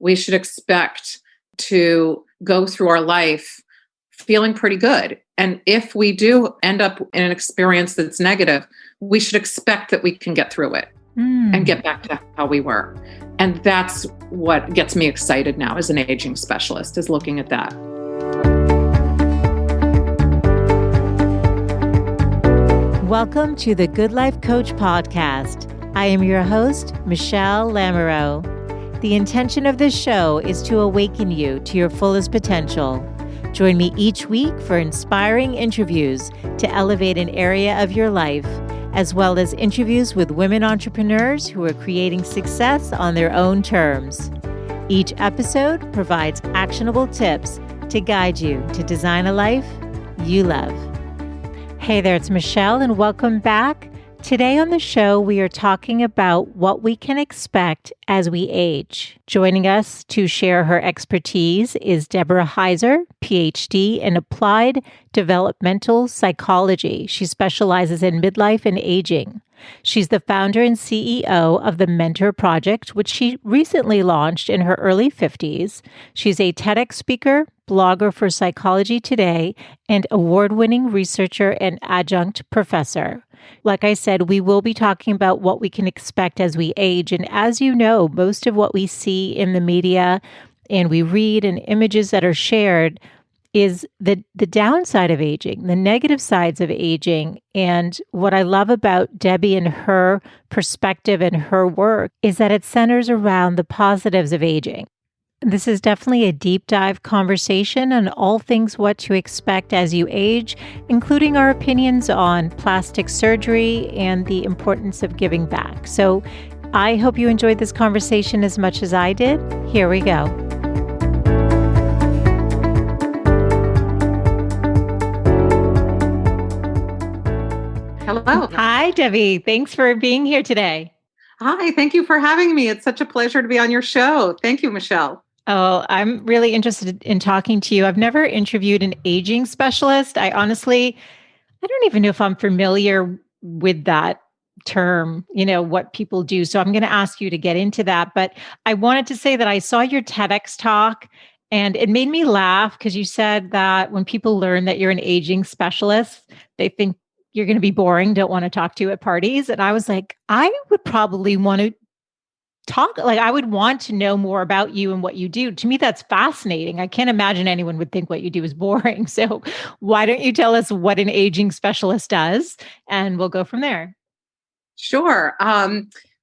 we should expect to go through our life feeling pretty good. And if we do end up in an experience that's negative, we should expect that we can get through it and get back to how we were. And that's what gets me excited now as an aging specialist, is looking at that. Welcome to the Good Life Coach podcast. I am your host, Michelle Lamoureux. The intention of this show is to awaken you to your fullest potential. Join me each week for inspiring interviews to elevate an area of your life, as well as interviews with women entrepreneurs who are creating success on their own terms. Each episode provides actionable tips to guide you to design a life you love. Hey there, it's Michelle, and welcome back. Today on the show, we are talking about what we can expect as we age. Joining us to share her expertise is Deborah Heiser, PhD in Applied Developmental Psychology. She specializes in midlife and aging. She's the founder and CEO of the Mentor Project, which she recently launched in her early 50s. She's a TEDx speaker, blogger for Psychology Today, and award-winning researcher and adjunct professor. Like I said, we will be talking about what we can expect as we age. And as you know, most of what we see in the media and we read and images that are shared is the downside of aging, the negative sides of aging. And what I love about Debbie and her perspective and her work is that it centers around the positives of aging. This is definitely a deep dive conversation on all things what to expect as you age, including our opinions on plastic surgery and the importance of giving back. So I hope you enjoyed this conversation as much as I did. Here we go. Hello. Hi, Debbie. Thanks for being here today. Hi, thank you for having me. It's such a pleasure to be on your show. Thank you, Michelle. Oh, I'm really interested in talking to you. I've never interviewed an aging specialist. I don't even know if I'm familiar with that term, what people do. So I'm going to ask you to get into that. But I wanted to say that I saw your TEDx talk and it made me laugh because you said that when people learn that you're an aging specialist, they think you're going to be boring, don't want to talk to you at parties. And I was like, I would probably want to I would want to know more about you and what you do. To me, that's fascinating. I can't imagine anyone would think what you do is boring. So why don't you tell us what an aging specialist does? And we'll go from there. Sure.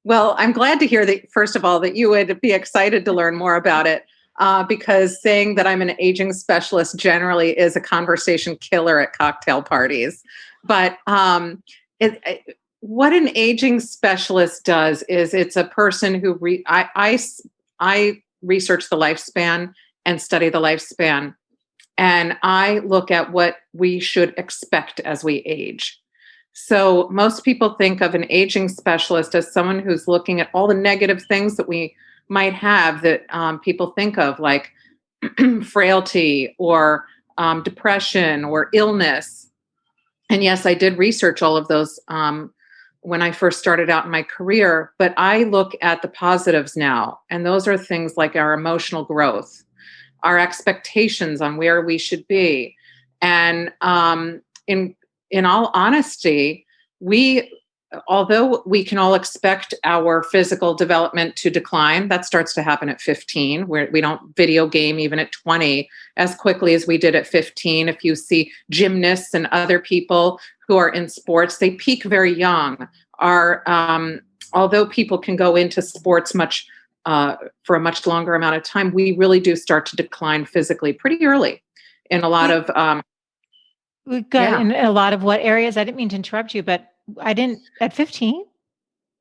Well, I'm glad to hear that, first of all, that you would be excited to learn more about it, because saying that I'm an aging specialist generally is a conversation killer at cocktail parties. But what an aging specialist does is it's a person who I research the lifespan and study the lifespan, and I look at what we should expect as we age. So most people think of an aging specialist as someone who's looking at all the negative things that we might have that people think of, like frailty or depression or illness. And yes, I did research all of those when I first started out in my career, but I look at the positives now. And those are things like our emotional growth, our expectations on where we should be. And in all honesty, although we can all expect our physical development to decline, that starts to happen at 15, where we don't video game even at 20 as quickly as we did at 15. If you see gymnasts and other people who are in sports, they peak very young. Although people can go into sports for a much longer amount of time, we really do start to decline physically pretty early in a lot of... We've got in a lot of what areas? I didn't mean to interrupt you, but at 15?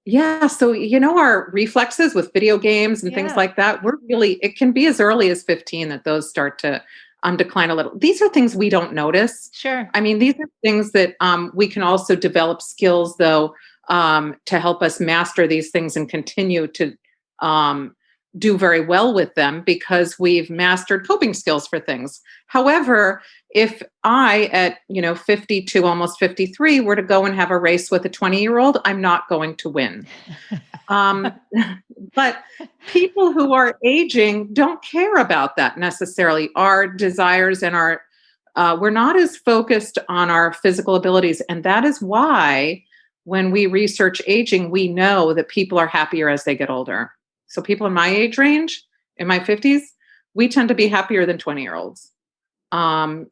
Yeah. So, our reflexes with video games and things like that, it can be as early as 15 that those start to decline a little. These are things we don't notice. Sure. I mean, these are things that we can also develop skills, though, to help us master these things and continue to do very well with them because we've mastered coping skills for things. However, if I at 52, almost 53, were to go and have a race with a 20-year-old, I'm not going to win. Um, but people who are aging don't care about that necessarily. Our desires and we're not as focused on our physical abilities. And that is why when we research aging, we know that people are happier as they get older. So people in my age range, in my 50s, we tend to be happier than 20-year-olds.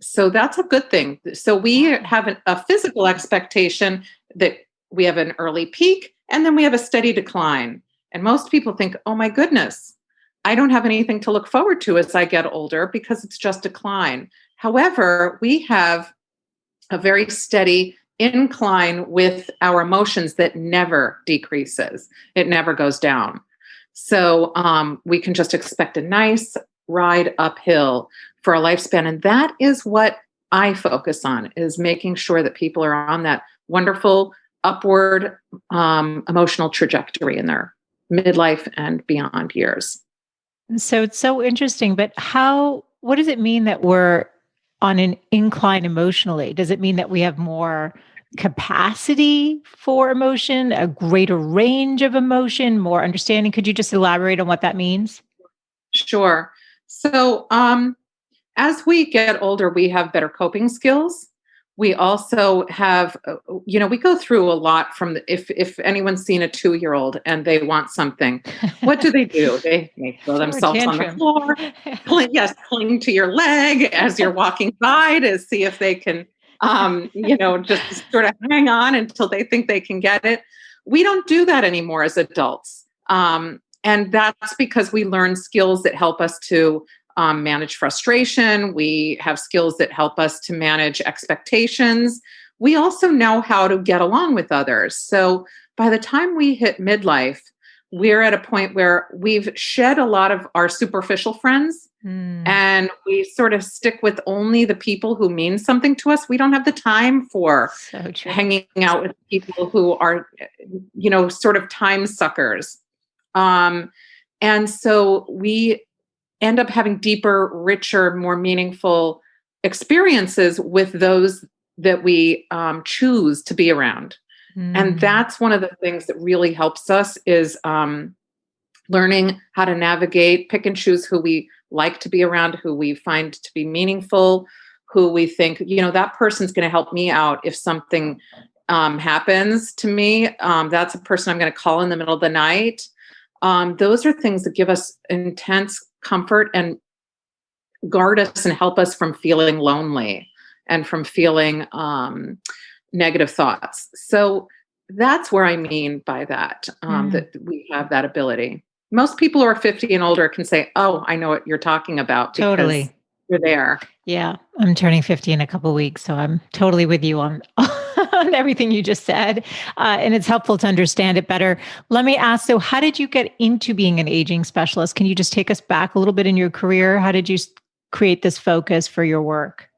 So that's a good thing. So we have a physical expectation that we have an early peak and then we have a steady decline. And most people think, oh my goodness, I don't have anything to look forward to as I get older because it's just decline. However, we have a very steady incline with our emotions that never decreases. It never goes down. So we can just expect a nice ride uphill for a lifespan. And that is what I focus on, is making sure that people are on that wonderful upward emotional trajectory in their midlife and beyond years. So it's so interesting, but what does it mean that we're on an incline emotionally? Does it mean that we have more capacity for emotion, a greater range of emotion, more understanding? Could you just elaborate on what that means? Sure. So as we get older, we have better coping skills. We also have, we go through a lot from if anyone's seen a 2-year-old and they want something, what do? They throw themselves on the floor, cling to your leg as you're walking by to see if they can, just sort of hang on until they think they can get it. We don't do that anymore as adults. And that's because we learn skills that help us to manage frustration. We have skills that help us to manage expectations. We also know how to get along with others. So by the time we hit midlife, we're at a point where we've shed a lot of our superficial friends and we sort of stick with only the people who mean something to us. We don't have the time for hanging out with people who are, sort of time suckers. And so we end up having deeper, richer, more meaningful experiences with those that we choose to be around. And that's one of the things that really helps us is learning how to navigate, pick and choose who we like to be around, who we find to be meaningful, who we think, that person's going to help me out if something happens to me. That's a person I'm going to call in the middle of the night. Those are things that give us intense comfort and guard us and help us from feeling lonely and from feeling negative thoughts. So that's where I mean by that, that we have that ability. Most people who are 50 and older can say, oh, I know what you're talking about. Totally. You're there. Yeah. I'm turning 50 in a couple of weeks, so I'm totally with you on on everything you just said. And it's helpful to understand it better. Let me ask, so how did you get into being an aging specialist? Can you just take us back a little bit in your career? How did you create this focus for your work?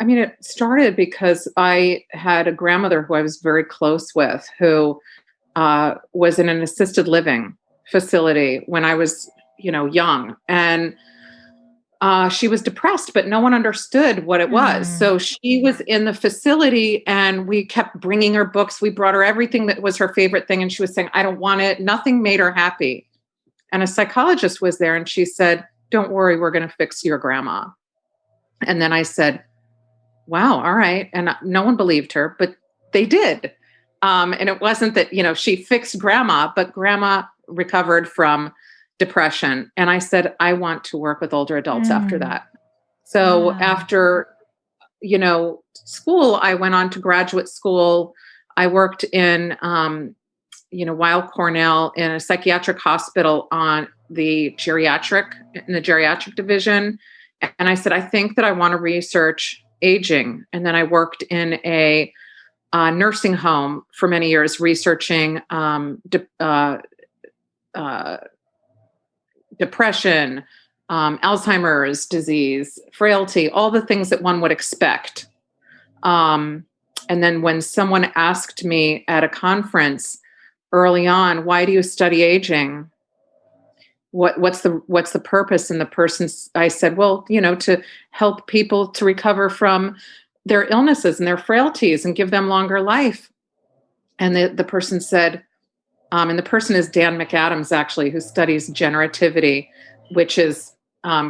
I mean, it started because I had a grandmother who I was very close with, who was in an assisted living facility when I was, young. And she was depressed, but no one understood what it was. So she was in the facility and we kept bringing her books. We brought her everything that was her favorite thing. And she was saying, I don't want it. Nothing made her happy. And a psychologist was there and she said, don't worry, we're going to fix your grandma. And then I said, wow, all right. And no one believed her, but they did. And it wasn't that, she fixed grandma, but grandma recovered from depression. And I said, I want to work with older adults after that. So after, school, I went on to graduate school. I worked in, Weill Cornell in a psychiatric hospital in the geriatric division. And I said, I think that I want to research aging. And then I worked in a nursing home for many years, researching depression, Alzheimer's disease, frailty, all the things that one would expect. And then when someone asked me at a conference early on, why do you study aging? what's the purpose? And the I said, well, to help people to recover from their illnesses and their frailties and give them longer life. And the person said, and the person is Dan McAdams, actually, who studies generativity, which is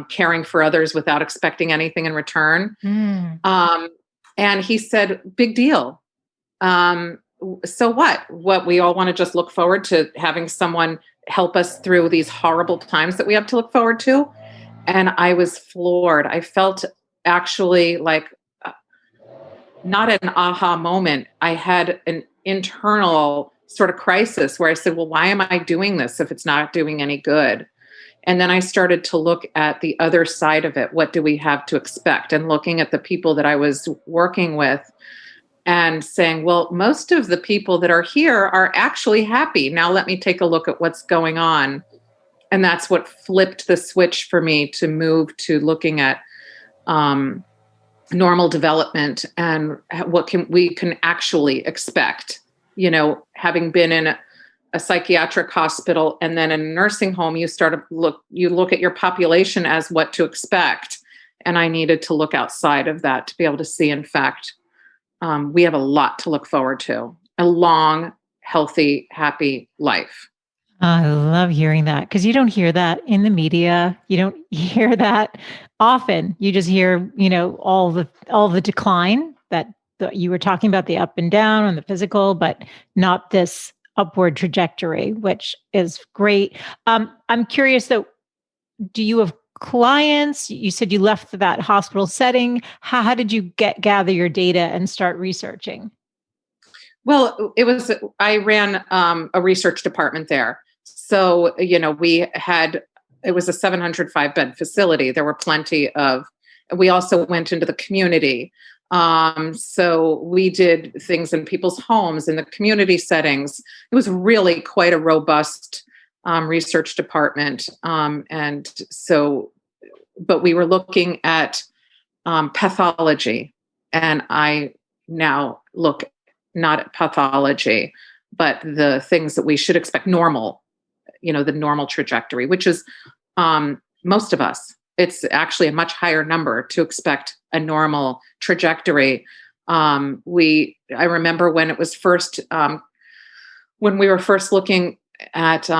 caring for others without expecting anything in return. And he said, big deal. So what we all want to just look forward to having someone help us through these horrible times that we have to look forward to. And I was floored. I felt actually like not an aha moment. I had an internal sort of crisis where I said, well, why am I doing this if it's not doing any good? And then I started to look at the other side of it. What do we have to expect? And looking at the people that I was working with and saying, well, most of the people that are here are actually happy. Now let me take a look at what's going on. And that's what flipped the switch for me to move to looking at normal development and what we can actually expect. Having been in a psychiatric hospital and then in a nursing home, you look at your population as what to expect. And I needed to look outside of that to be able to see, in fact, we have a lot to look forward to, a long, healthy, happy life. I love hearing that, because you don't hear that in the media. You don't hear that often. You just hear, all the decline that you were talking about, the up and down and the physical, but not this upward trajectory, which is great. I'm curious though, do you have clients? You said you left that hospital setting. How did you gather your data and start researching? Well, I ran a research department there. So, it was a 705 bed facility. There were we also went into the community. So we did things in people's homes, in the community settings. It was really quite a robust research department. But we were looking at pathology, and I now look not at pathology, but the things that we should expect normal, the normal trajectory, which is most of us. It's actually a much higher number to expect a normal trajectory. I remember when it was first, when we were first looking at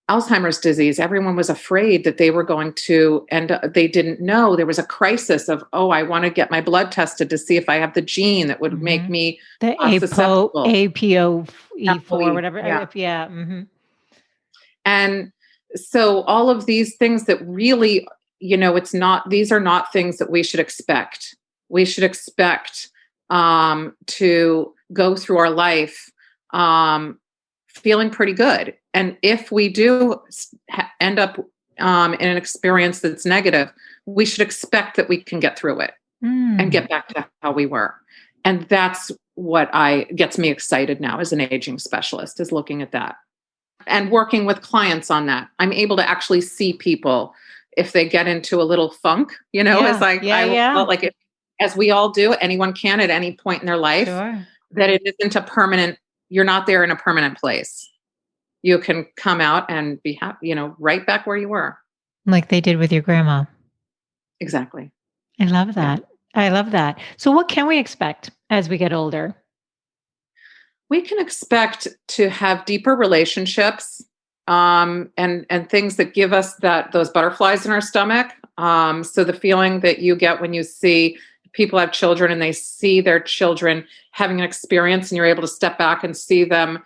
Alzheimer's disease, everyone was afraid that they were going to, and they didn't know there was a crisis of, I want to get my blood tested to see if I have the gene that would make me susceptible. APOE4, whatever. Yeah. Mm-hmm. And so all of these things that really, these are not things that we should expect. We should expect to go through our life feeling pretty good. And if we do end up in an experience that's negative, we should expect that we can get through it and get back to how we were. And that's what gets me excited now as an aging specialist, is looking at that and working with clients on that. I'm able to actually see people if they get into a little funk, as we all do, anyone can at any point in their life, sure. That it isn't a permanent, you're not there in a permanent place. You can come out and be happy, right back where you were. Like they did with your grandma. Exactly. I love that. Yeah. I love that. So what can we expect as we get older? We can expect to have deeper relationships, and things that give us those butterflies in our stomach. So the feeling that you get when you see people have children and they see their children having an experience, and you're able to step back and see them,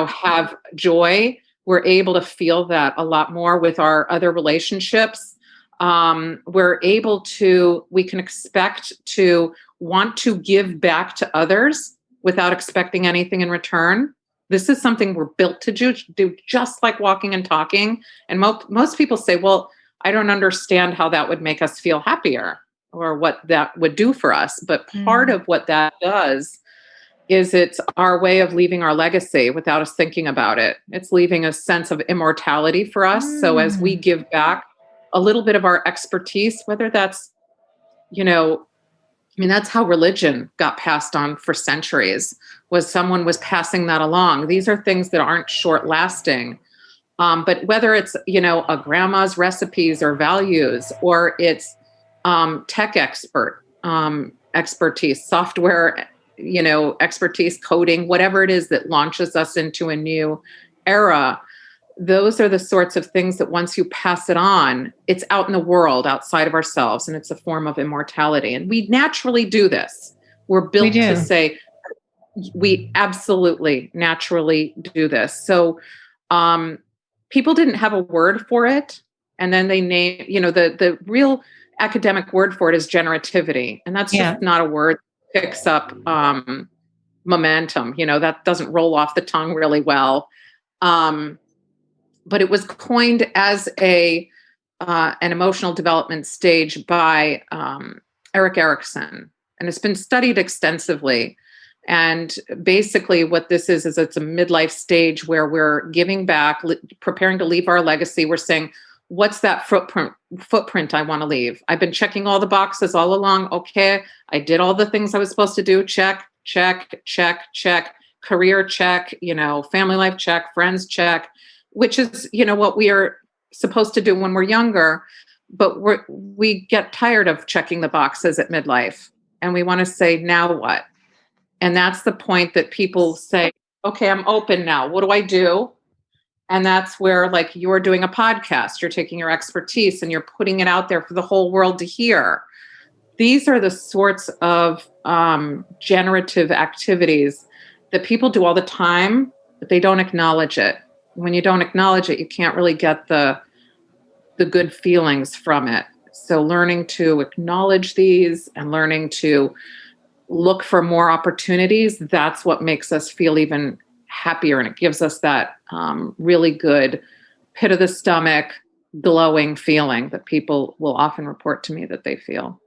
have joy. We're able to feel that a lot more with our other relationships. We can expect to want to give back to others without expecting anything in return. This is something we're built to do, just like walking and talking. And most people say, well, I don't understand how that would make us feel happier or what that would do for us. But part of what that does is it's our way of leaving our legacy without us thinking about it. It's leaving a sense of immortality for us. So as we give back a little bit of our expertise, whether that's, that's how religion got passed on for centuries, was someone was passing that along. These are things that aren't short lasting. But whether it's, a grandma's recipes or values, or it's tech expertise, software, expertise, coding, whatever it is that launches us into a new era, those are the sorts of things that once you pass it on, it's out in the world outside of ourselves, and it's a form of immortality. And we naturally do this. We're built to say, we absolutely naturally do this. So people didn't have a word for it. And then they name, the real academic word for it is generativity. And that's just not a word that picks up momentum. That doesn't roll off the tongue really well. But it was coined as an emotional development stage by Erik Erikson, and it's been studied extensively. And basically what this is it's a midlife stage where we're giving back, preparing to leave our legacy. We're saying, what's that footprint I want to leave? I've been checking all the boxes all along. Okay, I did all the things I was supposed to do. Check, check, check, check. Career check, family life check, friends check, which is, what we are supposed to do when we're younger. But we get tired of checking the boxes at midlife, and we want to say, now what? And that's the point that people say, okay, I'm open now. What do I do? And that's where, like, you're doing a podcast, you're taking your expertise and you're putting it out there for the whole world to hear. These are the sorts of generative activities that people do all the time, but they don't acknowledge it. When you don't acknowledge it, you can't really get the good feelings from it. So learning to acknowledge these and learning to look for more opportunities, that's what makes us feel even happier. And it gives us that really good pit of the stomach, glowing feeling that people will often report to me that they feel.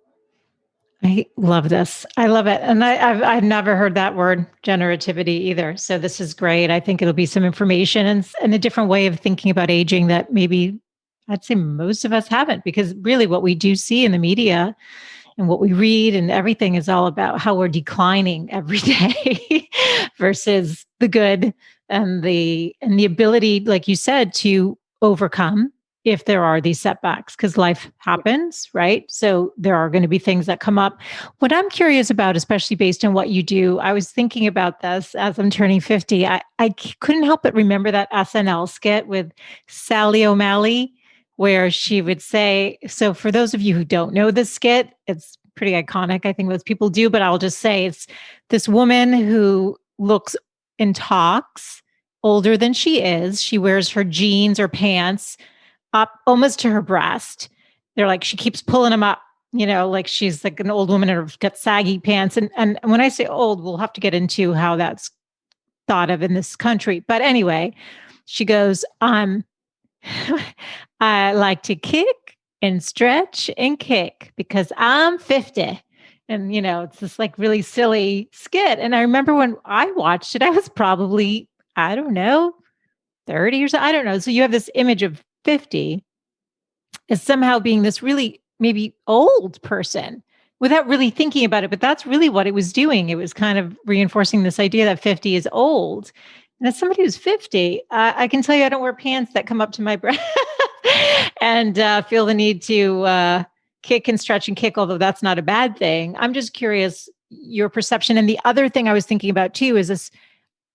I love this. I love it. And I've never heard that word, generativity, either. So this is great. I think it'll be some information and a different way of thinking about aging that maybe I'd say most of us haven't, because really what we do see in the media and what we read and everything is all about how we're declining every day versus the good and the ability, like you said, to overcome if there are these setbacks, because life happens, right? So there are going to be things that come up. What I'm curious about, especially based on what you do, I was thinking about this as I'm turning 50. I couldn't help but remember that SNL skit with Sally O'Malley, where she would say, so for those of you who don't know this skit, it's pretty iconic. I think most people do, but I'll just say it's this woman who looks and talks older than she is. She wears her jeans or pants up almost to her breast. They're like, she keeps pulling them up, like she's like an old woman and got saggy pants. And when I say old, we'll have to get into how that's thought of in this country. But anyway, she goes, I like to kick and stretch and kick because I'm 50. And, it's this like really silly skit. And I remember when I watched it, I was probably, I don't know, 30 or so. I don't know. So you have this image of 50 as somehow being this really maybe old person without really thinking about it. But that's really what it was doing. It was kind of reinforcing this idea that 50 is old. And as somebody who's 50, I can tell you I don't wear pants that come up to my breast and feel the need to kick and stretch and kick, although that's not a bad thing. I'm just curious, your perception. And the other thing I was thinking about too is this.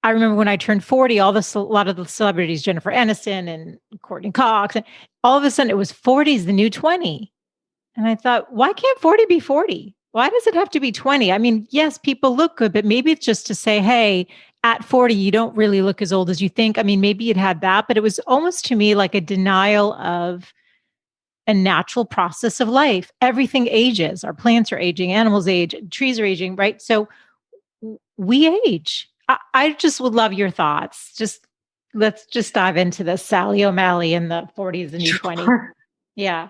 I remember when I turned 40, a lot of the celebrities, Jennifer Aniston and Courtney Cox, and all of a sudden it was 40 is the new 20. And I thought, why can't 40 be 40? Why does it have to be 20? I mean, yes, people look good, but maybe it's just to say, hey, at 40, you don't really look as old as you think. I mean, maybe it had that, but it was almost to me like a denial of a natural process of life. Everything ages. Our plants are aging, animals age, trees are aging, right? So we age. I just would love your thoughts. Let's just dive into this. Sally O'Malley in the 40s and 20s. Yeah.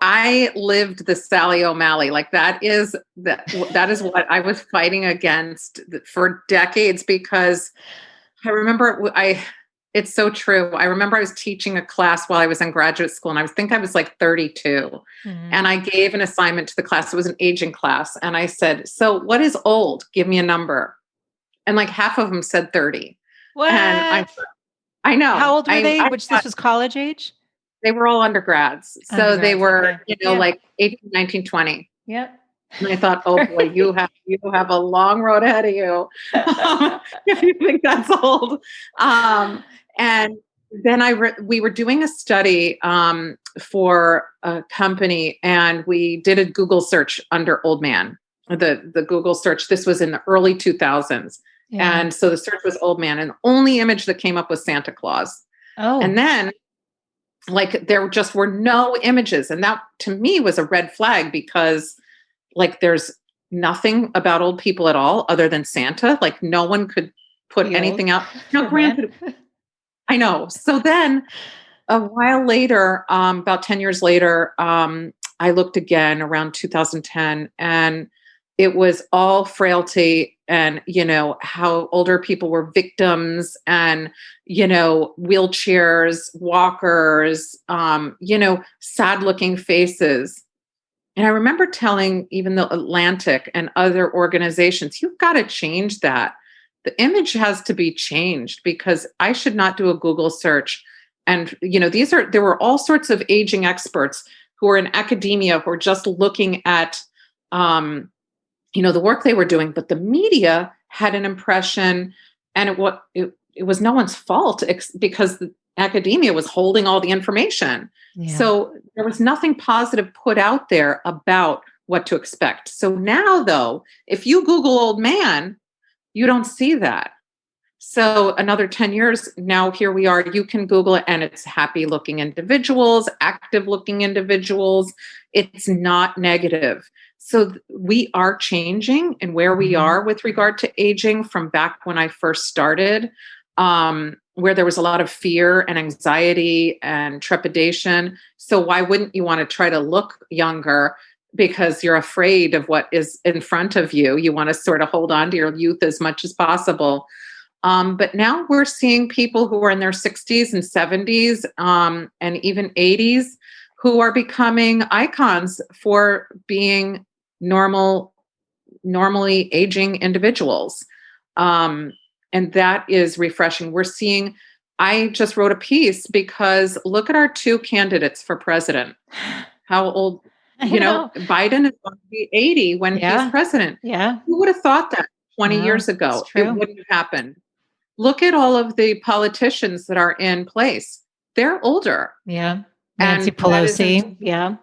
I lived the Sally O'Malley. Like that is what I was fighting against for decades, because I remember it's so true. I remember I was teaching a class while I was in graduate school, and I was like 32. Mm-hmm. And I gave an assignment to the class. It was an aging class. And I said, so what is old? Give me a number. And like half of them said 30. What? And I know. How old were they? I Which this was college age? They were all undergrads. So they Undergrads, were, okay. like 18, 19, 20. Yep. And I thought, oh boy, you have a long road ahead of you if you think that's old. And then we were doing a study for a company, and we did a Google search under old man. The Google search. This was in the early 2000s, Yeah. and so the search was old man, and the only image that came up was Santa Claus. Oh. And then, there just were no images, and that to me was a red flag because, there's nothing about old people at all other than Santa. No one could put anything out. Now, granted, I know. So then a while later, about 10 years later, I looked again around 2010, and it was all frailty and, how older people were victims and, wheelchairs, walkers, sad looking faces. And I remember telling even the Atlantic and other organizations, you've got to change that. The image has to be changed because I should not do a Google search. And, there were all sorts of aging experts who were in academia who were just looking at, the work they were doing, but the media had an impression, and it was no one's fault because the academia was holding all the information. Yeah. So there was nothing positive put out there about what to expect. So now, though, if you Google old man, you don't see that. So another 10 years now, here we are, you can Google it and it's happy looking individuals, active looking individuals. It's not negative. So we are changing in where we are with regard to aging from back when I first started, where there was a lot of fear and anxiety and trepidation. So why wouldn't you want to try to look younger? Because you're afraid of what is in front of you. You want to sort of hold on to your youth as much as possible. But now we're seeing people who are in their 60s and 70s and even 80s who are becoming icons for being normally aging individuals. And that is refreshing. I just wrote a piece because look at our two candidates for president. How old, Biden is going to be 80 when he's president. Yeah. Who would have thought that 20 years ago? It wouldn't have happened. Look at all of the politicians that are in place. They're older. Yeah. Nancy Pelosi. Yeah.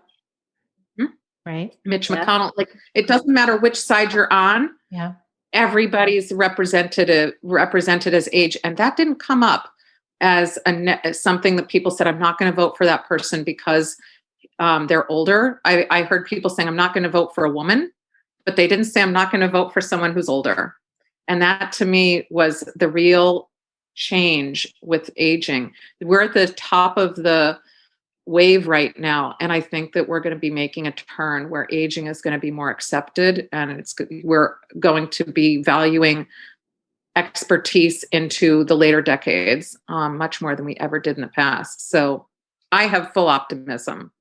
Right. Mitch McConnell. It doesn't matter which side you're on. Yeah. Everybody's represented as age. And that didn't come up as something that people said, I'm not going to vote for that person because they're older. I heard people saying, I'm not going to vote for a woman, but they didn't say, I'm not going to vote for someone who's older. And that to me was the real change with aging. We're at the top of the wave right now. And I think that we're going to be making a turn where aging is going to be more accepted, and we're going to be valuing expertise into the later decades much more than we ever did in the past. So I have full optimism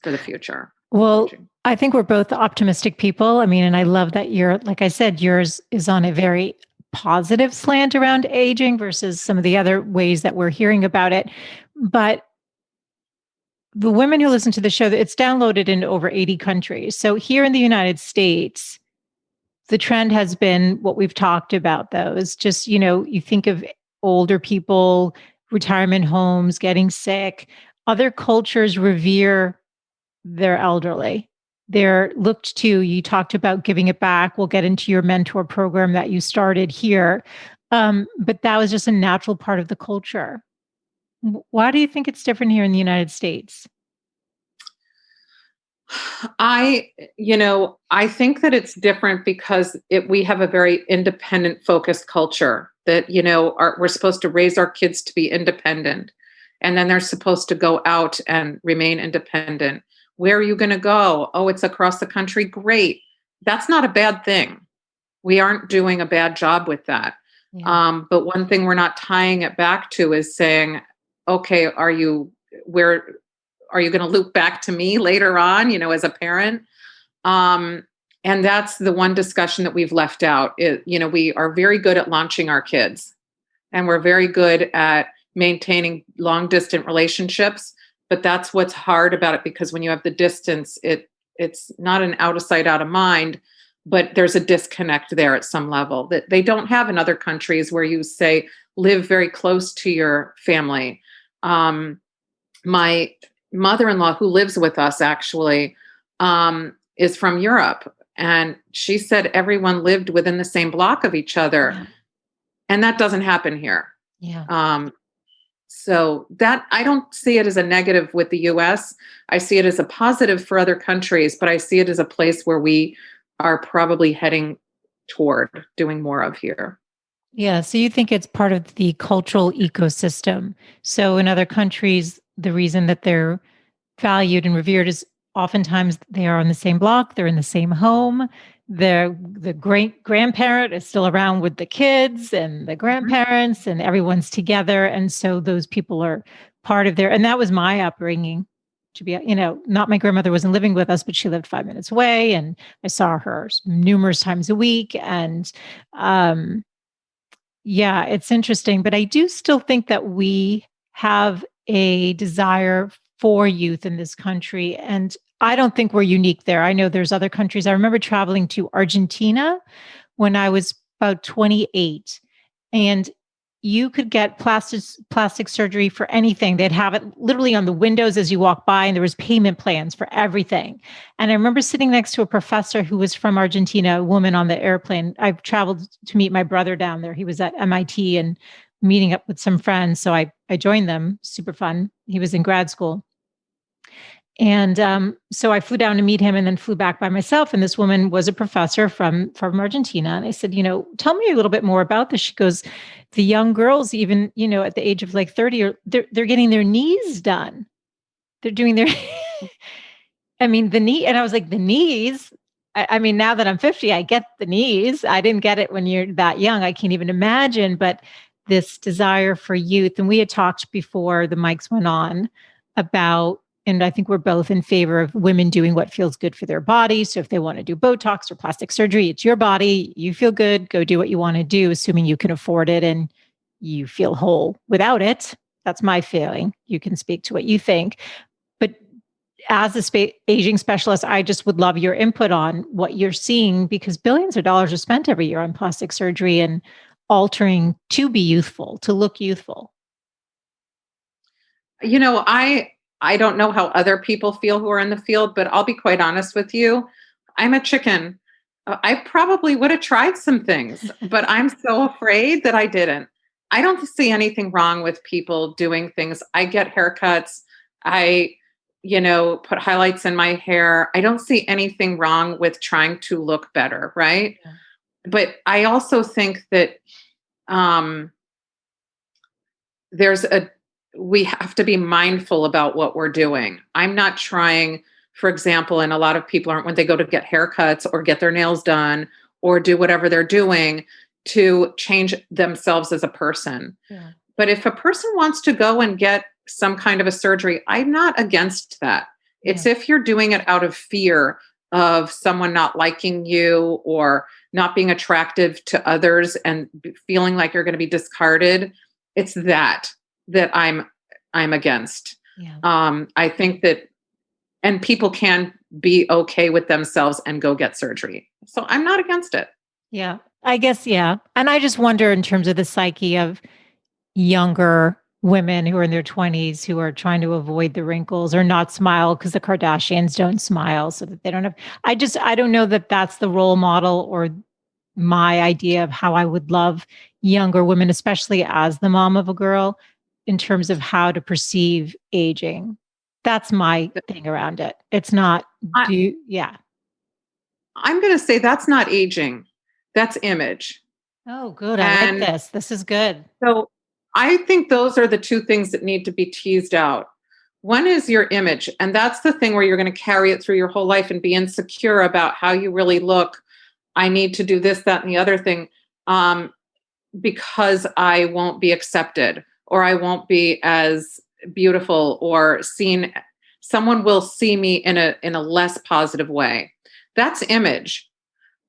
for the future. Well, I think we're both optimistic people. I mean, and I love that like I said, yours is on a very positive slant around aging versus some of the other ways that we're hearing about it. But the women who listen to the show, it's downloaded in over 80 countries. So here in the United States, the trend has been what we've talked about, though, is just, you think of older people, retirement homes, getting sick. Other cultures revere their elderly. They're looked to. You talked about giving it back. We'll get into your mentor program that you started here. But that was just a natural part of the culture. Why do you think it's different here in the United States? I think that it's different because we have a very independent focused culture that, we're supposed to raise our kids to be independent, and then they're supposed to go out and remain independent. Where are you going to go? Oh, it's across the country. Great. That's not a bad thing. We aren't doing a bad job with that. Yeah. But one thing we're not tying it back to is saying, okay, are you going to loop back to me later on, as a parent? And that's the one discussion that we've left out. We are very good at launching our kids, and we're very good at maintaining long distance relationships. But that's what's hard about it, because when you have the distance, it's not an out of sight, out of mind, but there's a disconnect there at some level that they don't have in other countries where you say live very close to your family. My mother-in-law, who lives with us actually, is from Europe. And she said everyone lived within the same block of each other. Yeah. And that doesn't happen here. Yeah. So that, I don't see it as a negative with the US. I see it as a positive for other countries, but I see it as a place where we are probably heading toward doing more of here. Yeah. So you think it's part of the cultural ecosystem. So in other countries, the reason that they're valued and revered is oftentimes they are on the same block, they're in the same home. The great grandparent is still around with the kids and the grandparents, and everyone's together. And so those people are part of their, and that was my upbringing to be, not my grandmother wasn't living with us, but she lived 5 minutes away. And I saw her numerous times a week. And yeah, it's interesting. But I do still think that we have a desire for youth in this country. And I don't think we're unique there. I know there's other countries. I remember traveling to Argentina when I was about 28, and you could get plastic surgery for anything. They'd have it literally on the windows as you walk by, and there was payment plans for everything. And I remember sitting next to a professor who was from Argentina, a woman on the airplane. I've traveled to meet my brother down there. He was at MIT and meeting up with some friends. So I joined them. Super fun. He was in grad school. And so I flew down to meet him and then flew back by myself. And this woman was a professor from Argentina. And I said, tell me a little bit more about this. She goes, the young girls, even, at the age of like 30, they're getting their knees done. They're doing their, the knee. And I was like, the knees? I mean, now that I'm 50, I get the knees. I didn't get it when you're that young. I can't even imagine. But this desire for youth. And we had talked before the mics went on about, and I think we're both in favor of women doing what feels good for their body. So if they want to do Botox or plastic surgery, it's your body. You feel good. Go do what you want to do, assuming you can afford it and you feel whole without it. That's my feeling. You can speak to what you think. But as a aging specialist, I just would love your input on what you're seeing, because billions of dollars are spent every year on plastic surgery and altering to be youthful, to look youthful. I don't know how other people feel who are in the field, but I'll be quite honest with you. I'm a chicken. I probably would have tried some things, but I'm so afraid that I didn't. I don't see anything wrong with people doing things. I get haircuts. I, put highlights in my hair. I don't see anything wrong with trying to look better, right? Yeah. But I also think that we have to be mindful about what we're doing. I'm not trying, for example, and a lot of people aren't, when they go to get haircuts or get their nails done or do whatever they're doing, to change themselves as a person. Yeah. But if a person wants to go and get some kind of a surgery, I'm not against that. Yeah. It's if you're doing it out of fear of someone not liking you or not being attractive to others and feeling like you're going to be discarded. It's that I'm against. Yeah. I think that, and people can be okay with themselves and go get surgery. So I'm not against it. Yeah, I guess. Yeah. And I just wonder in terms of the psyche of younger women who are in their 20s who are trying to avoid the wrinkles or not smile because the Kardashians don't smile so that they don't have, I don't know that that's the role model or my idea of how I would love younger women, especially as the mom of a girl, in terms of how to perceive aging. That's my thing around it. It's not, yeah. I'm going to say that's not aging. That's image. Oh, good. I like this. This is good. So I think those are the two things that need to be teased out. One is your image. And that's the thing where you're going to carry it through your whole life and be insecure about how you really look. I need to do this, that, and the other thing because I won't be accepted or I won't be as beautiful or seen. Someone will see me in a less positive way. That's image.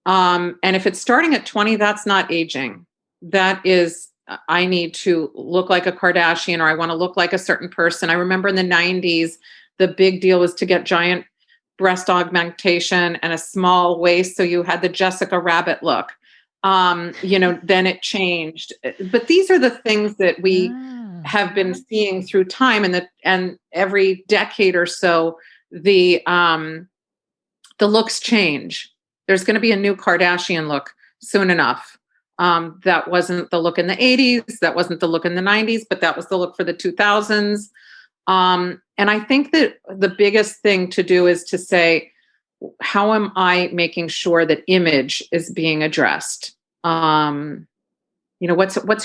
And if it's starting at 20, that's not aging. That is I need to look like a Kardashian, or I want to look like a certain person. I remember in the 90s, the big deal was to get giant breast augmentation and a small waist. So you had the Jessica Rabbit look. Then it changed. But these are the things that we have been seeing through time, and every decade or so, the looks change. There's going to be a new Kardashian look soon enough. That wasn't the look in the 80s. That wasn't the look in the 90s, but that was the look for the 2000s. And I think that the biggest thing to do is to say, how am I making sure that image is being addressed? What's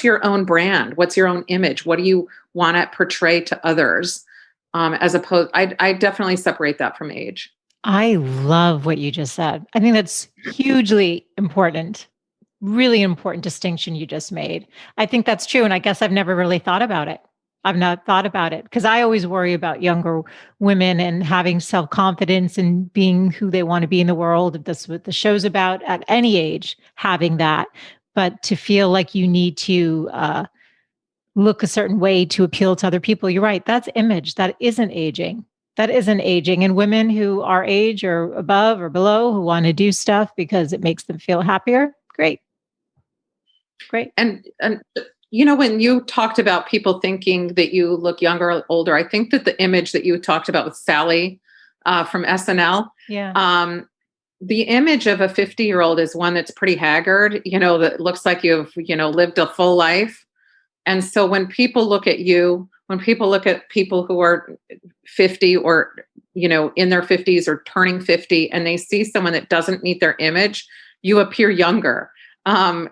your own brand? What's your own image? What do you want to portray to others? As opposed, I definitely separate that from age. I love what you just said. I think that's hugely important, really important distinction you just made. I think that's true. And I guess I've never really thought about it. I've not thought about it because I always worry about younger women and having self-confidence and being who they want to be in the world. If that's what the show's about at any age, having that. But to feel like you need to look a certain way to appeal to other people, you're right. That's image. That isn't aging. That isn't aging. And women who are age or above or below who want to do stuff because it makes them feel happier, great. And when you talked about people thinking that you look younger or older, I think that the image that you talked about with Sally from SNL, the image of a 50-year-old is one that's pretty haggard, that looks like you've, lived a full life. And so when people look at you, when people look at people who are 50 or, in their 50s or turning 50, and they see someone that doesn't meet their image, you appear younger.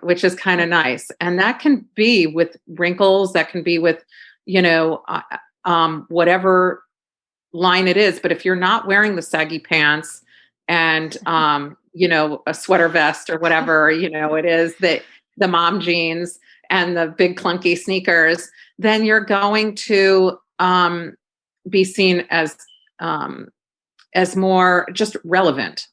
Which is kind of nice. And that can be with wrinkles, that can be with, whatever line it is. But if you're not wearing the saggy pants and, a sweater vest or whatever, it is, that the mom jeans and the big clunky sneakers, then you're going to be seen as more just relevant.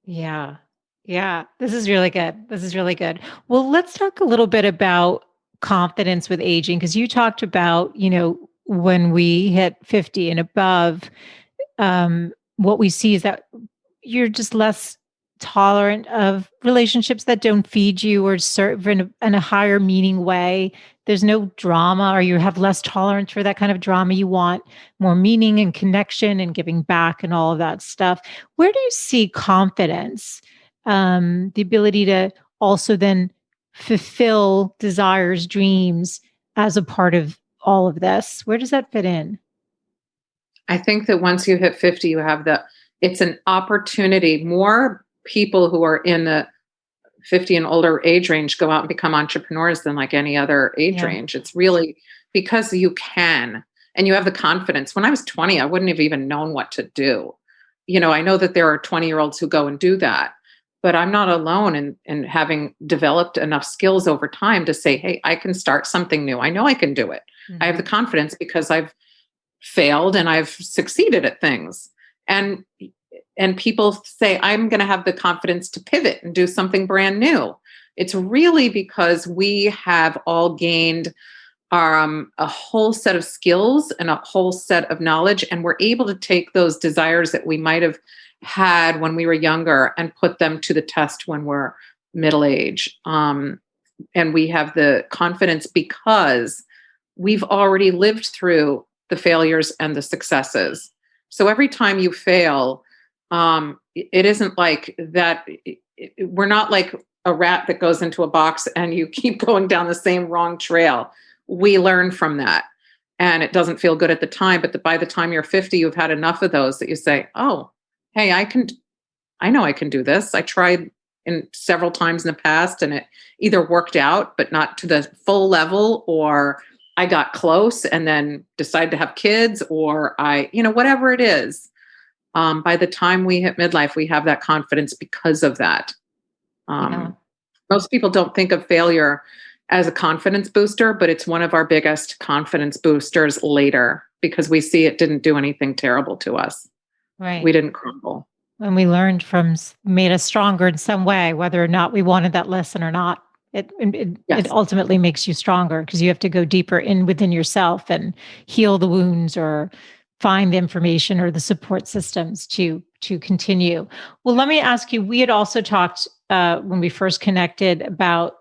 Yeah. Yeah, this is really good. Well, let's talk a little bit about confidence with aging, because you talked about, when we hit 50 and above, what we see is that you're just less tolerant of relationships that don't feed you or serve in a higher meaning way. There's no drama, or you have less tolerance for that kind of drama. You want more meaning and connection and giving back and all of that stuff. Where do you see confidence? The ability to also then fulfill desires, dreams as a part of all of this. Where does that fit in? I think that once you hit 50, it's an opportunity. More people who are in the 50 and older age range go out and become entrepreneurs than like any other age range. It's really because you can, and you have the confidence. When I was 20, I wouldn't have even known what to do. I know that there are 20-year-olds who go and do that. But I'm not alone in having developed enough skills over time to say, hey, I can start something new. I know I can do it. Mm-hmm. I have the confidence because I've failed and I've succeeded at things. And people say, I'm going to have the confidence to pivot and do something brand new. It's really because we have all gained a whole set of skills and a whole set of knowledge, and we're able to take those desires that we might have had when we were younger and put them to the test when we're middle age. And we have the confidence because we've already lived through the failures and the successes. So every time you fail, it isn't like that. We're not like a rat that goes into a box and you keep going down the same wrong trail. We learn from that. And it doesn't feel good at the time, but by the time you're 50, you've had enough of those that you say, oh, hey, I know I can do this. I tried in several times in the past and it either worked out, but not to the full level, or I got close and then decided to have kids, or whatever it is. By the time we hit midlife, we have that confidence because of that. Most people don't think of failure as a confidence booster, but it's one of our biggest confidence boosters later because we see it didn't do anything terrible to us. Right. We didn't crumble. And we learned made us stronger in some way, whether or not we wanted that lesson or not. It Yes. ultimately makes you stronger because you have to go deeper in within yourself and heal the wounds or find the information or the support systems to continue. Well, let me ask you, we had also talked when we first connected about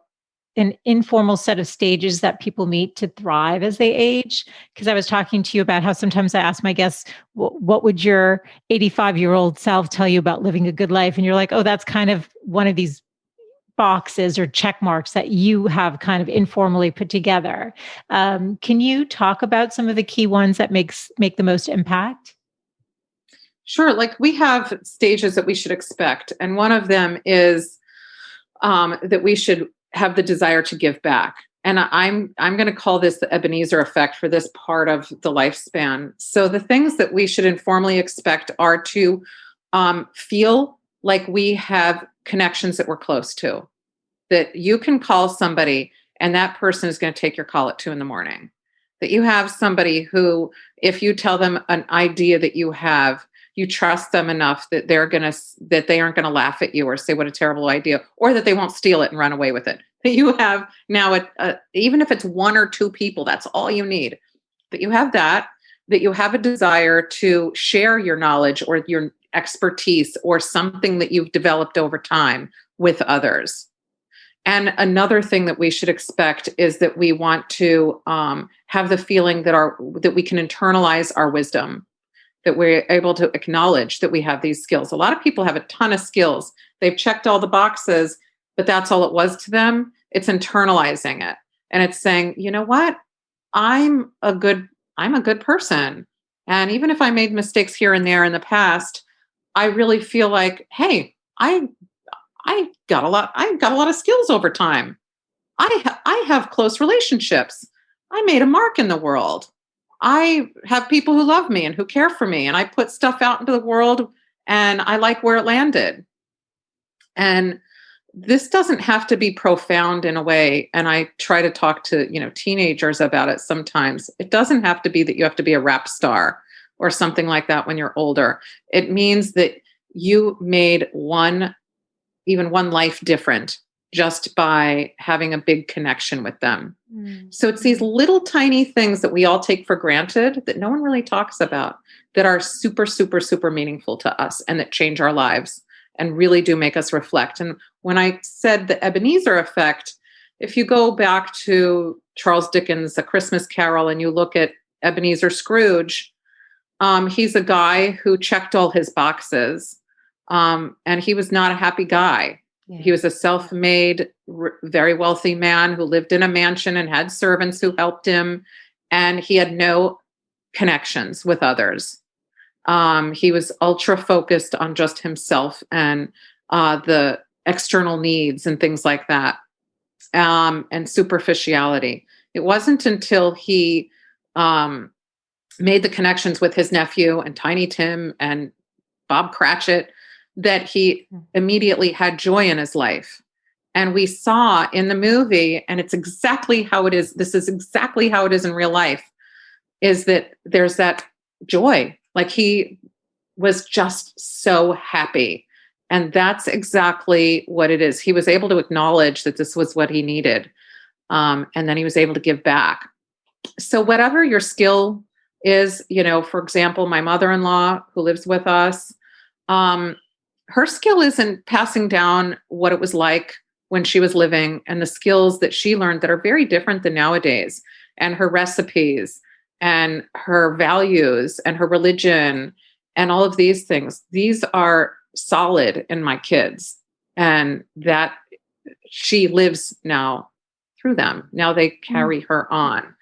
an informal set of stages that people meet to thrive as they age. Because I was talking to you about how sometimes I ask my guests, what would your 85-year-old self tell you about living a good life? And you're like, oh, that's kind of one of these boxes or check marks that you have kind of informally put together. Can you talk about some of the key ones that make the most impact? Sure. Like we have stages that we should expect. And one of them is that we should have the desire to give back. And I'm going to call this the Ebenezer Effect for this part of the lifespan. So the things that we should informally expect are to feel like we have connections that we're close to, that you can call somebody and that person is going to take your call at 2 a.m. That you have somebody who, if you tell them an idea that you have, you trust them enough that they aren't going to laugh at you or say what a terrible idea, or that they won't steal it and run away with it. That you have now, even if it's 1 or 2 people, that's all you need. That you have that you have a desire to share your knowledge or your expertise or something that you've developed over time with others. And another thing that we should expect is that we want to have the feeling that we can internalize our wisdom, that we're able to acknowledge that we have these skills. A lot of people have a ton of skills. They've checked all the boxes, but that's all it was to them. It's internalizing it. And it's saying, you know what? I'm a good person. And even if I made mistakes here and there in the past, I really feel like, hey, I got a lot of skills over time. I have close relationships. I made a mark in the world. I have people who love me and who care for me, and I put stuff out into the world and I like where it landed. And this doesn't have to be profound in a way. And I try to talk to, teenagers about it sometimes. It doesn't have to be that you have to be a rap star or something like that when you're older. It means that you made even one life different just by having a big connection with them. So it's these little tiny things that we all take for granted that no one really talks about that are super, super, super meaningful to us and that change our lives and really do make us reflect. And when I said the Ebenezer Effect, if you go back to Charles Dickens' A Christmas Carol and you look at Ebenezer Scrooge, he's a guy who checked all his boxes. And he was not a happy guy. Yeah. He was a self-made, very wealthy man who lived in a mansion and had servants who helped him. And he had no connections with others. He was ultra focused on just himself and the external needs and things like that, and superficiality. It wasn't until he made the connections with his nephew and Tiny Tim and Bob Cratchit that he immediately had joy in his life. And we saw in the movie, and it's exactly how it is. This is exactly how it is in real life, is that there's that joy. Like he was just so happy. And that's exactly what it is. He was able to acknowledge that this was what he needed. And then he was able to give back. So whatever your skill is, for example, my mother-in-law who lives with us, her skill isn't passing down what it was like when she was living and the skills that she learned that are very different than nowadays, and her recipes and her values and her religion and all of these things. These are solid in my kids, and that she lives now through them. Now they carry her on.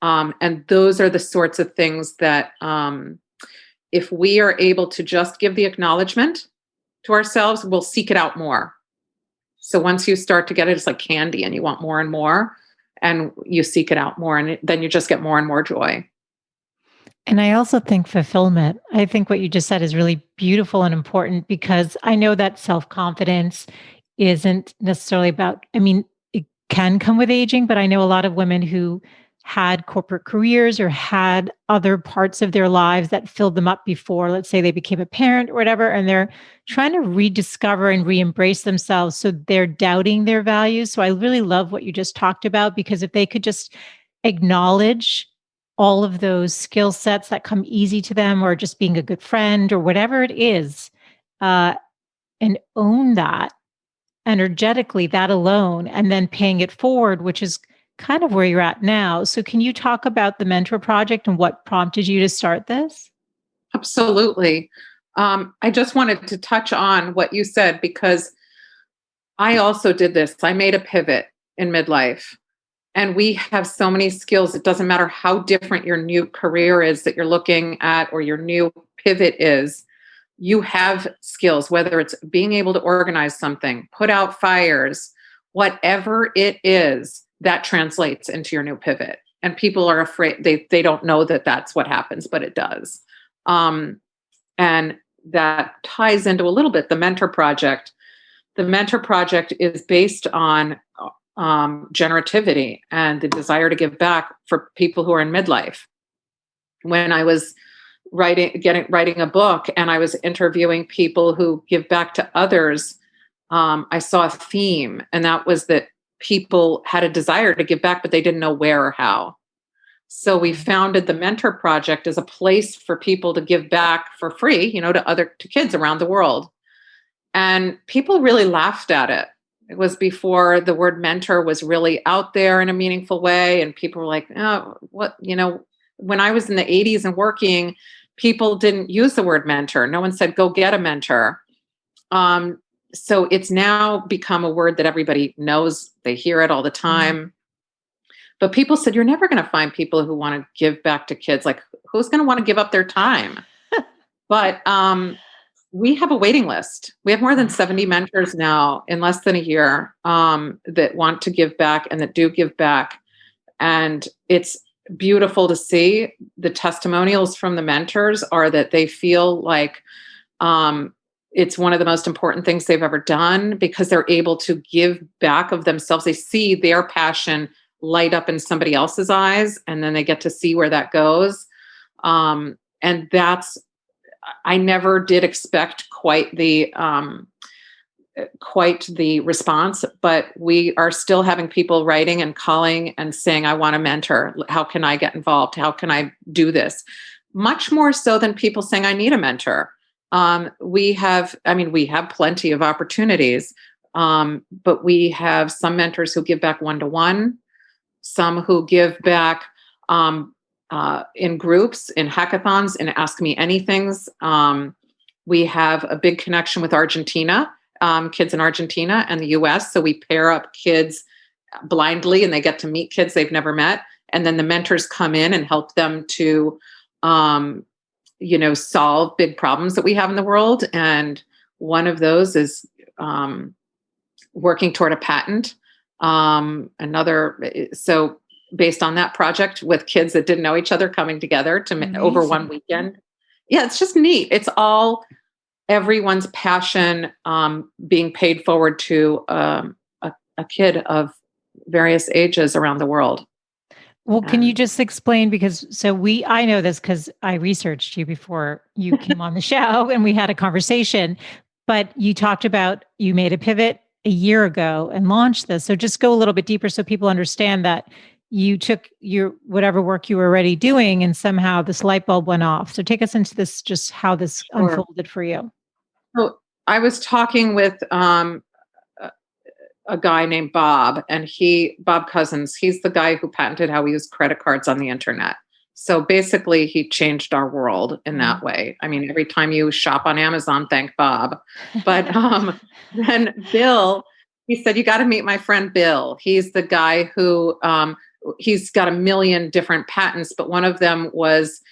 And those are the sorts of things that if we are able to just give the acknowledgement to ourselves, we'll seek it out more. So once you start to get it, it's like candy and you want more and more, and you seek it out more, and then you just get more and more joy. And I also think fulfillment. I think what you just said is really beautiful and important, because I know that self-confidence isn't necessarily about, it can come with aging, but I know a lot of women who had corporate careers or had other parts of their lives that filled them up before, let's say they became a parent or whatever, and they're trying to rediscover and re-embrace themselves. So they're doubting their values. So I really love what you just talked about, because if they could just acknowledge all of those skill sets that come easy to them, or just being a good friend or whatever it is, and own that energetically, that alone, and then paying it forward, which is kind of where you're at now. So can you talk about the mentor project and what prompted you to start this? Absolutely. I just wanted to touch on what you said, because I also did this. I made a pivot in midlife, and we have so many skills. It doesn't matter how different your new career is that you're looking at, or your new pivot is. You have skills, whether it's being able to organize something, put out fires, whatever it is, that translates into your new pivot. And people are afraid, they don't know that that's what happens, but it does. And that ties into a little bit the mentor project. The mentor project is based on generativity and the desire to give back for people who are in midlife. When I was writing a book and I was interviewing people who give back to others, I saw a theme, and that was that people had a desire to give back, but they didn't know where or how. So we founded the Mentor Project as a place for people to give back for free, to kids around the world. And people really laughed at it. It was before the word mentor was really out there in a meaningful way. And people were like, oh, what, when I was in the 80s and working, people didn't use the word mentor. No one said, go get a mentor. So it's now become a word that everybody knows. They hear it all the time. But people said, you're never going to find people who want to give back to kids. Like, who's going to want to give up their time? But we have a waiting list. We have more than 70 mentors now in less than a year that want to give back and that do give back. And it's beautiful to see. The testimonials from the mentors are that they feel like it's one of the most important things they've ever done, because they're able to give back of themselves. They see their passion light up in somebody else's eyes, and then they get to see where that goes. And I never did expect quite the response, but we are still having people writing and calling and saying, I want a mentor. How can I get involved? How can I do this? Much more so than people saying, I need a mentor. We have plenty of opportunities, but we have some mentors who give back one-to-one, some who give back in groups, in hackathons, in Ask Me Anythings. We have a big connection with Argentina, kids in Argentina and the US. So we pair up kids blindly, and they get to meet kids they've never met. And then the mentors come in and help them to, solve big problems that we have in the world. And one of those is working toward a patent. So based on that project with kids that didn't know each other coming together over one weekend. Yeah, it's just neat. It's all everyone's passion being paid forward to a kid of various ages around the world. Well, can you just explain, I know this because I researched you before you came on the show and we had a conversation, but you talked about you made a pivot a year ago and launched this. So just go a little bit deeper so people understand that you took your whatever work you were already doing and somehow this light bulb went off. So take us into this, just how this unfolded for you. So I was talking with a guy named Bob, and Bob Cousins, he's the guy who patented how we use credit cards on the internet. So basically he changed our world in that way. I mean, every time you shop on Amazon, thank Bob. But then Bill, he said, you got to meet my friend Bill. He's the guy who, he's got a million different patents, but one of them was,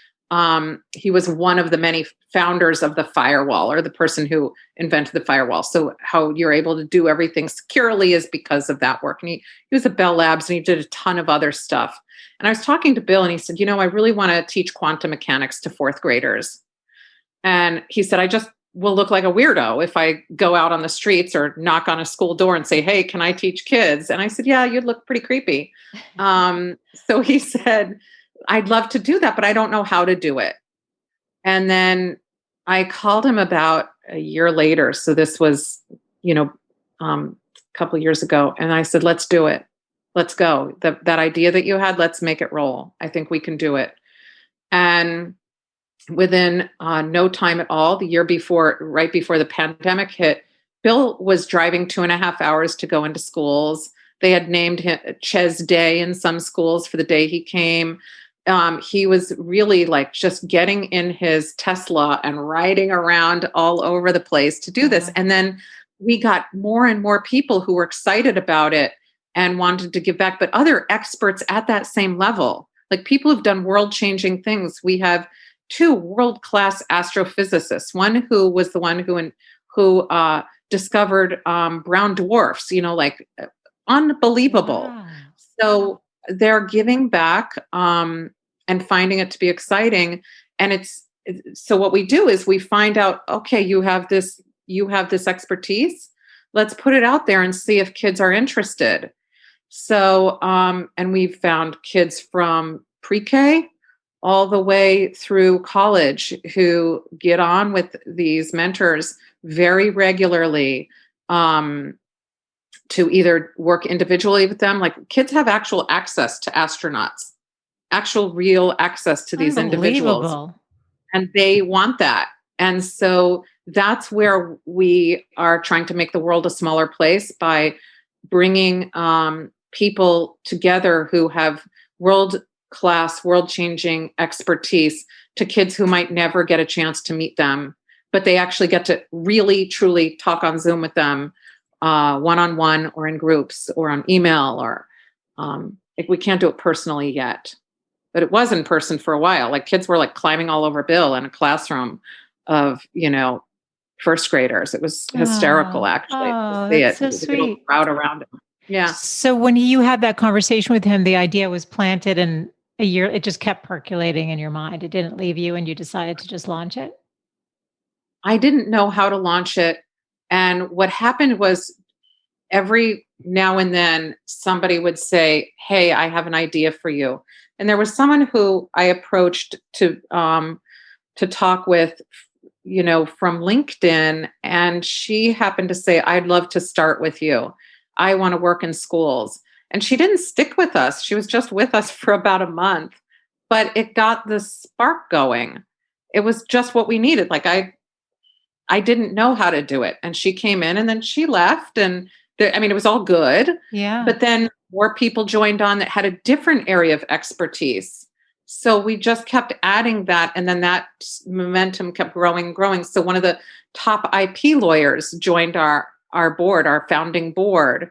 he was one of the many founders of the firewall, or the person who invented the firewall. So how you're able to do everything securely is because of that work. And he was at Bell Labs, and he did a ton of other stuff. And I was talking to Bill, and he said, I really want to teach quantum mechanics to fourth graders. And he said, I just will look like a weirdo if I go out on the streets or knock on a school door and say, hey, can I teach kids? And I said, yeah, you'd look pretty creepy. So he said, I'd love to do that, but I don't know how to do it. And then I called him about a year later. So this was, a couple of years ago. And I said, let's do it. Let's go. That idea that you had, let's make it roll. I think we can do it. And within no time at all, the year before, right before the pandemic hit, Bill was driving 2.5 hours to go into schools. They had named him Ches Day in some schools for the day he came. He was really like just getting in his Tesla and riding around all over the place to do this. And then we got more and more people who were excited about it and wanted to give back, but other experts at that same level, like people who've done world-changing things. We have 2 world-class astrophysicists, one who was the one who discovered brown dwarfs, like unbelievable. Wow. So they're giving back and finding it to be exciting. And so what we do is we find out, okay, you have this expertise. Let's put it out there and see if kids are interested. So, and we've found kids from pre-K all the way through college who get on with these mentors very regularly, to either work individually with them. Like kids have actual access to astronauts, actual real access to these individuals. And they want that. And so that's where we are trying to make the world a smaller place by bringing people together who have world-class, world-changing expertise to kids who might never get a chance to meet them, but they actually get to really, truly talk on Zoom with them, one-on-one or in groups or on email, or we can't do it personally yet, but it was in person for a while. Like kids were like climbing all over Bill in a classroom of, first graders. It was hysterical, actually. Oh, that's so sweet. A crowd around him. Yeah. So when you had that conversation with him, the idea was planted, and a year, it just kept percolating in your mind. It didn't leave you, and you decided to just launch it? I didn't know how to launch it. And what happened was every now and then somebody would say, hey, I have an idea for you. And there was someone who I approached to talk with, from LinkedIn. And she happened to say, I'd love to start with you. I want to work in schools. And she didn't stick with us. She was just with us for about a month, but it got the spark going. It was just what we needed. Like I didn't know how to do it. And she came in and then she left. And it was all good. Yeah. But then more people joined on that had a different area of expertise. So we just kept adding that. And then that momentum kept growing. So one of the top IP lawyers joined our board, our founding board.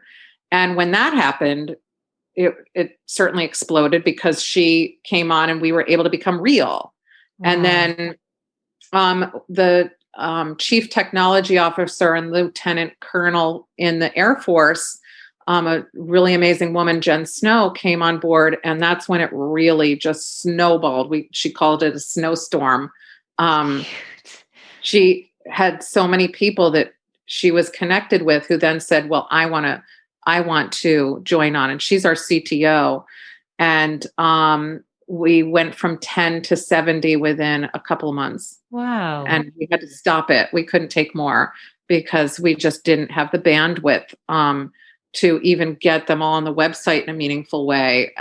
And when that happened, it certainly exploded because she came on and we were able to become real. Wow. And then the chief technology officer and lieutenant colonel in the Air Force, a really amazing woman, Jen Snow, came on board. And that's when it really just snowballed. She called it a snowstorm. She had so many people that she was connected with who then said, well, I want to join on. And she's our CTO. And we went from 10 to 70 within a couple of months. Wow. And we had to stop it. We couldn't take more because we just didn't have the bandwidth to even get them all on the website in a meaningful way.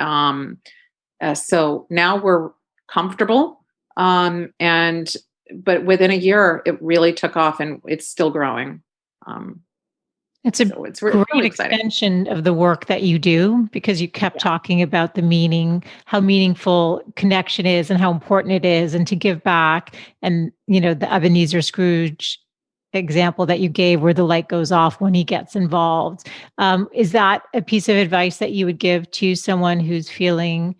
So now we're comfortable. But within a year, it really took off and it's still growing. It's a great really extension of the work that you do, because you kept talking about the meaning, how meaningful connection is and how important it is, and to give back. And, the Ebenezer Scrooge example that you gave where the light goes off when he gets involved. Is that a piece of advice that you would give to someone who's feeling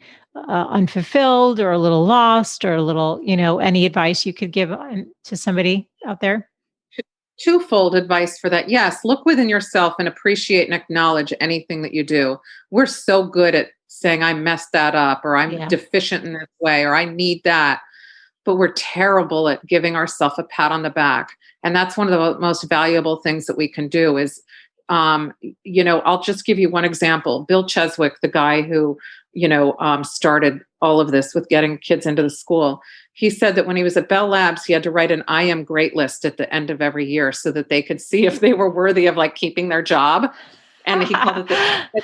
unfulfilled or a little lost, or a little, any advice you could give to somebody out there? Twofold advice for that. Yes, look within yourself and appreciate and acknowledge anything that you do. We're so good at saying, I messed that up, or I'm deficient in this way, or I need that. but we're terrible at giving ourselves a pat on the back. And that's one of the most valuable things that we can do is, I'll just give you one example. Bill Cheswick, the guy who, started all of this with getting kids into the school. He said that when he was at Bell Labs, he had to write an I am great list at the end of every year so that they could see if they were worthy of like keeping their job. And he called it,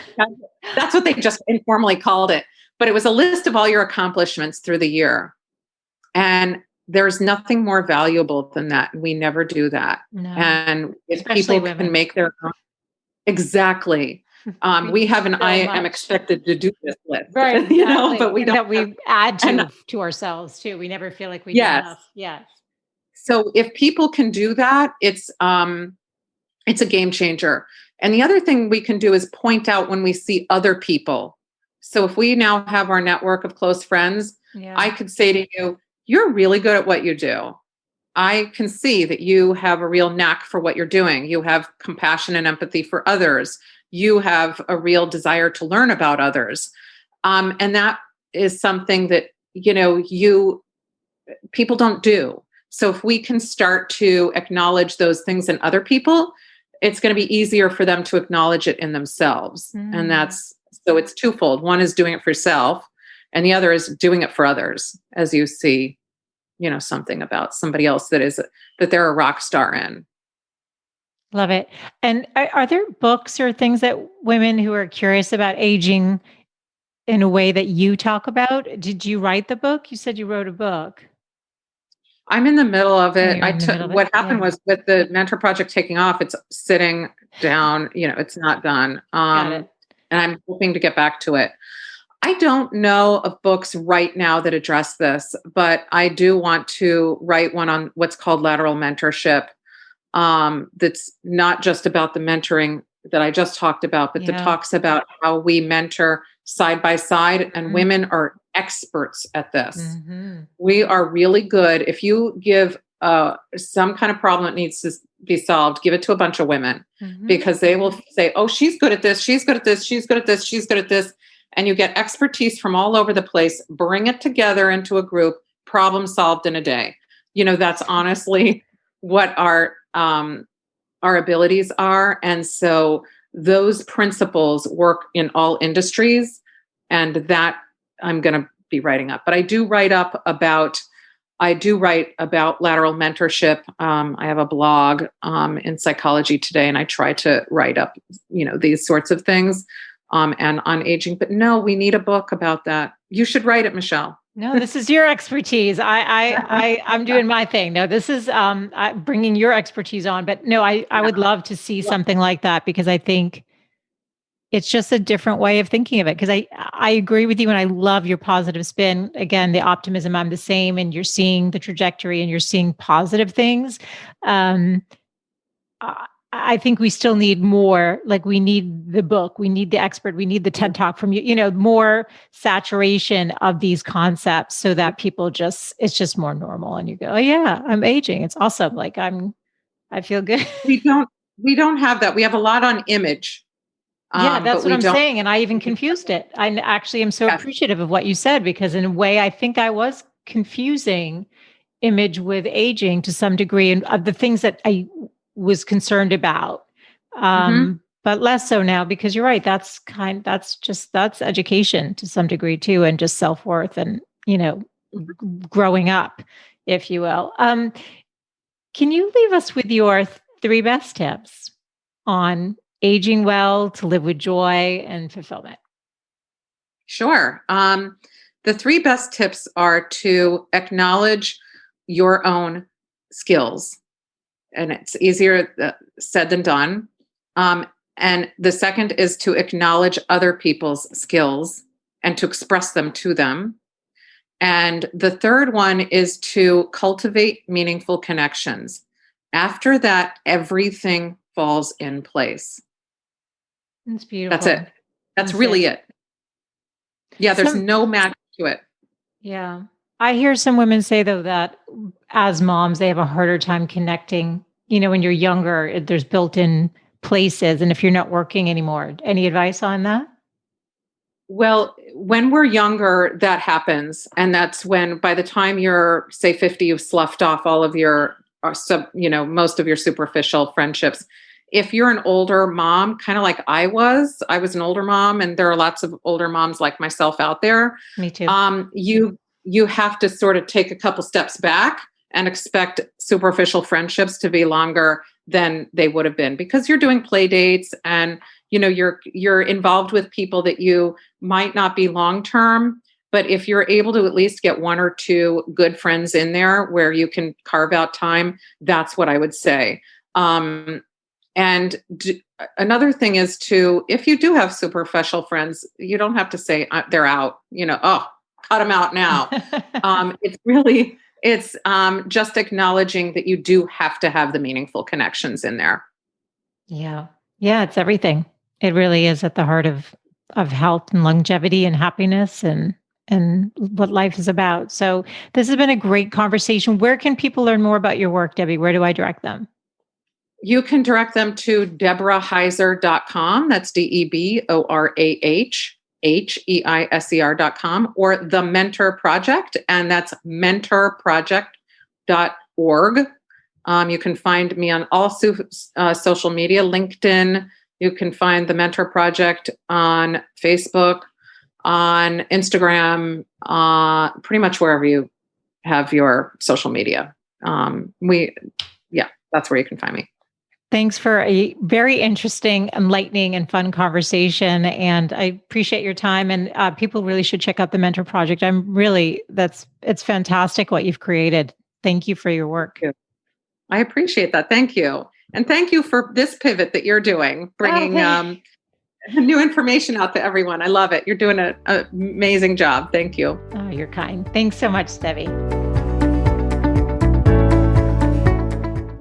that's what they just informally called it. But it was a list of all your accomplishments through the year. And there's nothing more valuable than that. We never do that. No. And if Especially people women. can make their own, exactly. We have an I am expected to do this list. Right. Exactly. But we don't. That we add to ourselves too. We never feel like we do enough. Yes. So if people can do that, it's a game changer. And the other thing we can do is point out when we see other people. So if we now have our network of close friends, I could say to you, you're really good at what you do. I can see that you have a real knack for what you're doing. You have compassion and empathy for others. You have a real desire to learn about others. And that is something that, people don't do. So if we can start to acknowledge those things in other people, it's going to be easier for them to acknowledge it in themselves. And so it's twofold. One is doing it for yourself, and the other is doing it for others as you see, something about somebody else that they're a rock star in. Love it. And are there books or things that women who are curious about aging in a way that you talk about? Did you write the book? You said you wrote a book. I'm in the middle of it. What happened was with the mentor project taking off, it's sitting down, it's not done. Got it. And I'm hoping to get back to it. I don't know of books right now that address this, but I do want to write one on what's called Lateral Mentorship. That's not just about the mentoring that I just talked about, but that talks about how we mentor side by side, and women are experts at this. Mm-hmm. We are really good. If you give some kind of problem that needs to be solved, give it to a bunch of women, because they will say, oh, she's good at this. She's good at this. She's good at this. She's good at this. And you get expertise from all over the place, bring it together into a group, problem solved in a day. That's honestly what our abilities are. And so those principles work in all industries, and that I'm going to be writing up. But I do write about lateral mentorship. I have a blog in Psychology Today, and I try to write up, these sorts of things and on aging. But no, we need a book about that. You should write it, Michelle. No, this is your expertise. I'm doing my thing. No, this is bringing your expertise on. But no, I would love to see something like that, because I think it's just a different way of thinking of it. Because I agree with you, and I love your positive spin. Again, the optimism, I'm the same, and you're seeing the trajectory and you're seeing positive things. I think we still need more. Like, we need the book, we need the expert, we need the TED Talk from you, more saturation of these concepts, so that people it's just more normal. And you go, oh yeah, I'm aging. It's awesome. Like I feel good. We don't have that. We have a lot on image. Yeah, that's what I'm saying. And I even confused it. I actually am so appreciative of what you said, because in a way, I think I was confusing image with aging to some degree, and of the things that I was concerned about, but less so now, because you're right. That's education to some degree too, and just self-worth and, growing up, if you will. Can you leave us with your 3 best tips on aging well, to live with joy and fulfillment? Sure. The 3 best tips are to acknowledge your own skills. And it's easier said than done. And the second is to acknowledge other people's skills and to express them to them. And the third one is to cultivate meaningful connections. After that, everything falls in place. That's beautiful. That's it. That's really it. Yeah, there's no magic to it. Yeah. I hear some women say, though, that as moms, they have a harder time connecting. When you're younger, there's built-in places. And if you're not working anymore, any advice on that? Well, when we're younger, that happens. And that's when, by the time you're, say, 50, you've sloughed off all of your, most of your superficial friendships. If you're an older mom, kind of like I was an older mom, and there are lots of older moms like myself out there. Me too. You have to sort of take a couple steps back and expect superficial friendships to be longer than they would have been, because you're doing play dates and you're involved with people that you might not be long term, but if you're able to at least get one or two good friends in there where you can carve out time, that's what I would say. Another thing is if you do have superficial friends, you don't have to say they're out, cut them out now. It's just acknowledging that you do have to have the meaningful connections in there. Yeah. Yeah. It's everything. It really is at the heart of health and longevity and happiness and what life is about. So this has been a great conversation. Where can people learn more about your work, Debbie? Where do I direct them? You can direct them to DeborahHeiser.com. That's DeborahHeiser.com, or The Mentor Project, and that's mentorproject.org. You can find me on all social media, LinkedIn. You can find The Mentor Project on Facebook, on Instagram, pretty much wherever you have your social media. That's where you can find me. Thanks for a very interesting, enlightening, and fun conversation. And I appreciate your time. And people really should check out the Mentor Project. It's fantastic what you've created. Thank you for your work. Thank you. I appreciate that. Thank you. And thank you for this pivot that you're doing, bringing new information out to everyone. I love it. You're doing an amazing job. Thank you. Oh, you're kind. Thanks so much, Debbie.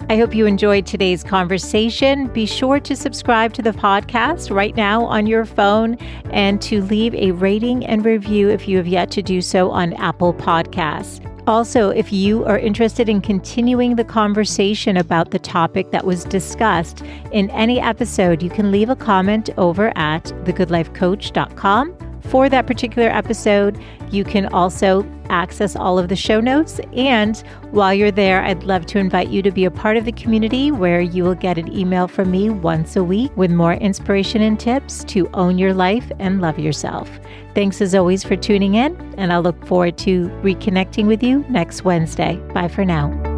I hope you enjoyed today's conversation. Be sure to subscribe to the podcast right now on your phone and to leave a rating and review if you have yet to do so on Apple Podcasts. Also, if you are interested in continuing the conversation about the topic that was discussed in any episode, you can leave a comment over at thegoodlifecoach.com for that particular episode. You can also access all of the show notes. And while you're there, I'd love to invite you to be a part of the community where you will get an email from me once a week with more inspiration and tips to own your life and love yourself. Thanks as always for tuning in, and I'll look forward to reconnecting with you next Wednesday. Bye for now.